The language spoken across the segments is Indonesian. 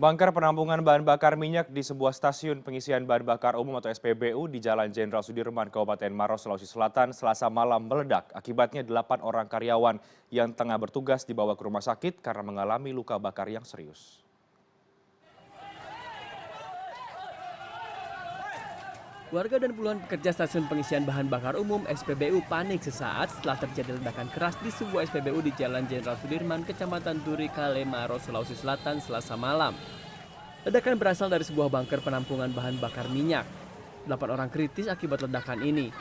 Bunker penampungan bahan bakar minyak di sebuah stasiun pengisian bahan bakar umum atau SPBU di Jalan Jenderal Sudirman, Kabupaten Maros, Sulawesi Selatan, Selasa malam meledak. Akibatnya 8 orang karyawan yang tengah bertugas dibawa ke rumah sakit karena mengalami luka bakar yang serius. Warga dan puluhan pekerja stasiun pengisian bahan bakar umum SPBU panik sesaat setelah terjadi ledakan keras di sebuah SPBU di Jalan Jenderal Sudirman, Kecamatan Turi Kale, Maros, Sulawesi Selatan, Selasa malam. Ledakan berasal dari sebuah bunker penampungan bahan bakar minyak. 8 orang kritis akibat ledakan ini.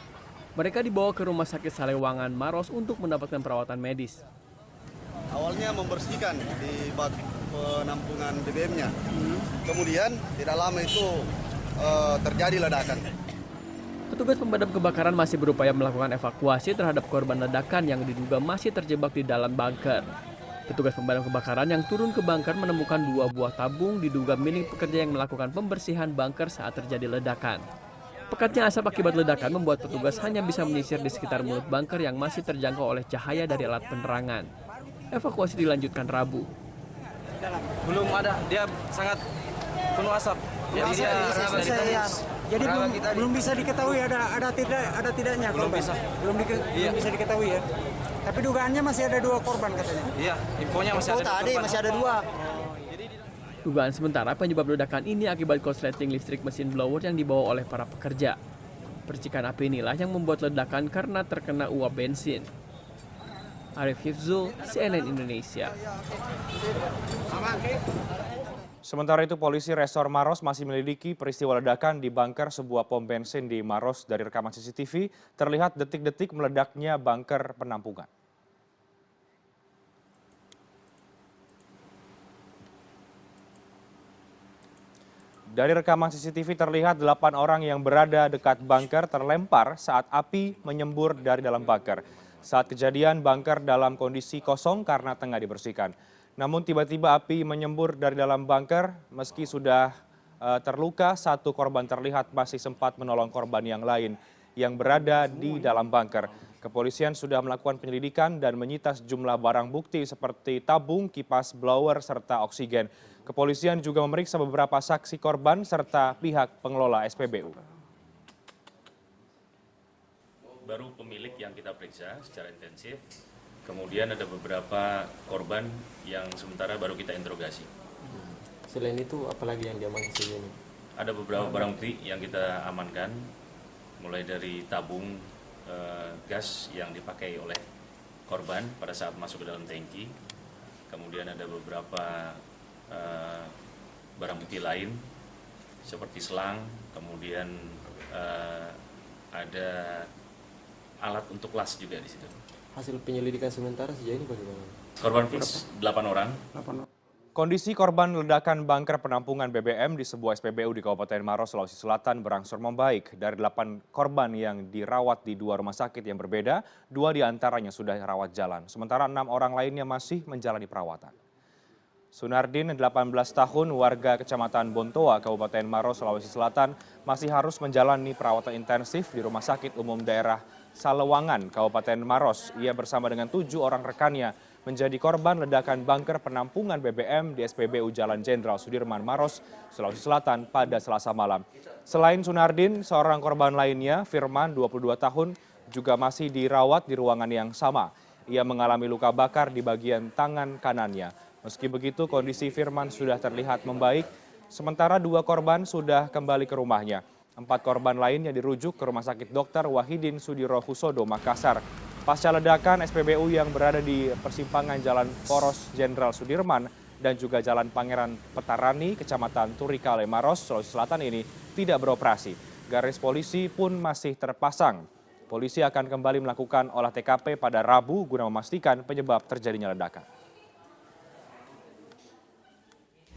Mereka dibawa ke Rumah Sakit Salewangan, Maros untuk mendapatkan perawatan medis. Awalnya membersihkan di bak penampungan BBM-nya. Kemudian tidak lama itu terjadi ledakan. Petugas pemadam kebakaran masih berupaya melakukan evakuasi terhadap korban ledakan yang diduga masih terjebak di dalam bunker. Petugas pemadam kebakaran yang turun ke bunker menemukan 2 buah tabung diduga milik pekerja yang melakukan pembersihan bunker saat terjadi ledakan. Pekatnya asap akibat ledakan membuat petugas hanya bisa menyisir di sekitar mulut bunker yang masih terjangkau oleh cahaya dari alat penerangan. Evakuasi dilanjutkan Rabu. Belum ada, dia sangat penuh asap. Jadi belum bisa diketahui ada tidaknya belum korban. bisa. Belum bisa diketahui ya. Tapi dugaannya masih ada 2 korban katanya. Iya, infonya masih ada. Tadi masih ada 2. Dugaan sementara penyebab ledakan ini akibat korsleting listrik mesin blower yang dibawa oleh para pekerja. Percikan api inilah yang membuat ledakan karena terkena uap bensin. Arif Hifzul, CNN Indonesia. Sementara itu, polisi Resor Maros masih menyelidiki peristiwa ledakan di bunker sebuah pom bensin di Maros. Dari rekaman CCTV, terlihat detik-detik meledaknya bunker penampungan. Dari rekaman CCTV terlihat 8 orang yang berada dekat bunker terlempar saat api menyembur dari dalam bunker. Saat kejadian, bunker dalam kondisi kosong karena tengah dibersihkan. Namun tiba-tiba api menyembur dari dalam bunker. Meski sudah terluka, 1 korban terlihat masih sempat menolong korban yang lain yang berada di dalam bunker. Kepolisian sudah melakukan penyelidikan dan menyita sejumlah barang bukti seperti tabung, kipas blower, serta oksigen. Kepolisian juga memeriksa beberapa saksi korban serta pihak pengelola SPBU. Baru pemilik yang kita periksa secara intensif. Kemudian ada beberapa korban yang sementara baru kita interogasi. Selain itu, apalagi yang diamankan sejauh ini? Ada beberapa barang bukti yang kita amankan, mulai dari tabung gas yang dipakai oleh korban pada saat masuk ke dalam tangki. Kemudian ada beberapa barang bukti lain, seperti selang, kemudian ada alat untuk las juga di situ. Hasil penyelidikan sementara sejauh ini bagaimana? Korban fix 8 orang. Kondisi korban ledakan bunker penampungan BBM di sebuah SPBU di Kabupaten Maros, Sulawesi Selatan berangsur membaik. Dari 8 korban yang dirawat di 2 rumah sakit yang berbeda, 2 diantaranya sudah rawat jalan. Sementara 6 orang lainnya masih menjalani perawatan. Sunardin, 18 tahun, warga Kecamatan Bontoa, Kabupaten Maros, Sulawesi Selatan, masih harus menjalani perawatan intensif di Rumah Sakit Umum Daerah Salewangan, Kabupaten Maros. Ia bersama dengan 7 orang rekannya menjadi korban ledakan bunker penampungan BBM di SPBU Jalan Jenderal Sudirman, Maros, Sulawesi Selatan pada Selasa malam. Selain Sunardin, seorang korban lainnya, Firman, 22 tahun, juga masih dirawat di ruangan yang sama. Ia mengalami luka bakar di bagian tangan kanannya. Meski begitu, kondisi Firman sudah terlihat membaik, sementara 2 korban sudah kembali ke rumahnya. 4 korban lainnya dirujuk ke Rumah Sakit Dr. Wahidin Sudirohusodo, Makassar. Pasca ledakan, SPBU yang berada di persimpangan Jalan Poros Jenderal Sudirman dan juga Jalan Pangeran Petarani, Kecamatan Turikale, Maros, Sulawesi Selatan ini tidak beroperasi. Garis polisi pun masih terpasang. Polisi akan kembali melakukan olah TKP pada Rabu guna memastikan penyebab terjadinya ledakan.